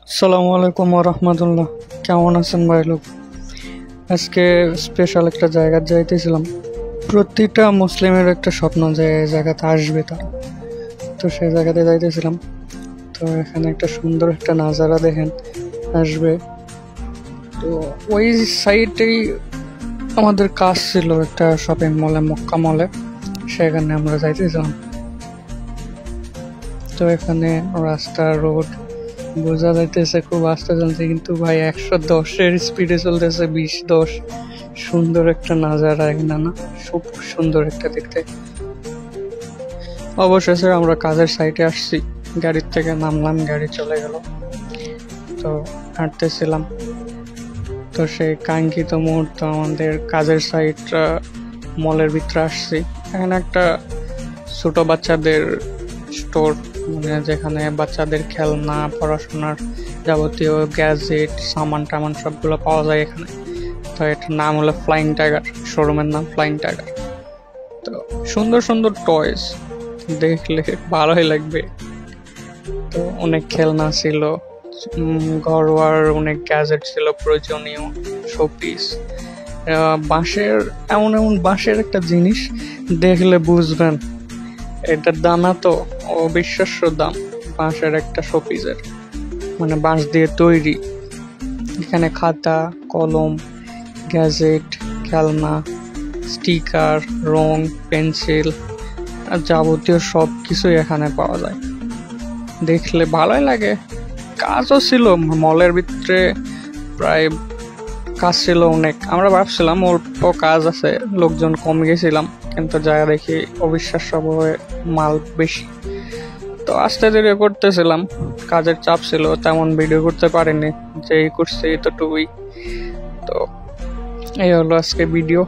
আসসালামু আলাইকুম রহমতুল্লাহ। কেমন আছেন ভাই লোক? আজকে স্পেশাল একটা জায়গা যাইতেছিলাম। প্রতিটা মুসলিমের একটা স্বপ্ন যে এই জায়গাতে আসবে তারা, তো সেই জায়গাতে যাইতেছিলাম। তো এখানে একটা সুন্দর একটা নাজারা দেখেন আসবে। তো ওই সাইডেই আমাদের কাজ ছিল একটা শপিং মলে, মক্কা মলে, সেখানে আমরা যাইতেছিলাম। তো এখানে রাস্তা রোড বোঝা যাইতেছে খুব আস্তে চলছে, কিন্তু ভাই 110-এর স্পিডে চলতেছে, 20-10। সুন্দর একটা নাজারা এখানে, না খুব সুন্দর একটা দেখতে। অবশেষে আমরা কাজের সাইটে আসছি, গাড়ির থেকে নামলাম, গাড়ি চলে গেল। তো হাঁটতেছিলাম, তো সেই কাঙ্ক্ষিত মুহূর্ত আমাদের কাজের সাইট মলের ভিতরে আসছি। এখানে একটা ছোট বাচ্চাদের স্টোর, মানে যেখানে বাচ্চাদের খেলনা, পড়াশোনার যাবতীয় গ্যাজেট, সামান টামান সবগুলো পাওয়া যায় এখানে। তো এটার নাম হলো ফ্লাইং টাইগার, শোরুমের নাম ফ্লাইং টাইগার। তো সুন্দর সুন্দর টয়েস, দেখলে ভালোই লাগবে। তো অনেক খেলনা ছিল, ঘরোয়ার অনেক গ্যাজেট ছিল, প্রয়োজনীয় শোপিস। বাঁশের এমন এমন বাঁশের একটা জিনিস দেখলে বুঝবেন এটার দাম এত অবিশ্বাস্য দাম। বাঁশের একটা শোপিসের, মানে বাঁশ দিয়ে তৈরি। এখানে খাতা, কলম, গ্যাজেট, খেলনা, স্টিকার, রং, পেন্সিল আর যাবতীয় সব কিছুই এখানে পাওয়া যায়। দেখলে ভালোই লাগে। কাজও ছিল মলের ভিতরে, প্রায় কাজ ছিল অনেক। আমরা ভাবছিলাম অল্প কাজ আছে, লোকজন কম গেছিলাম, কিন্তু জায়গা দেখি অবিশ্বাস্যভাবে মাল বেশি। তো আস্তে ধীরে করতেছিলাম, কাজের চাপ ছিল, তেমন ভিডিও করতে পারিনি, যেই করছি এতটুকুই। তো এই হলো আজকে ভিডিও।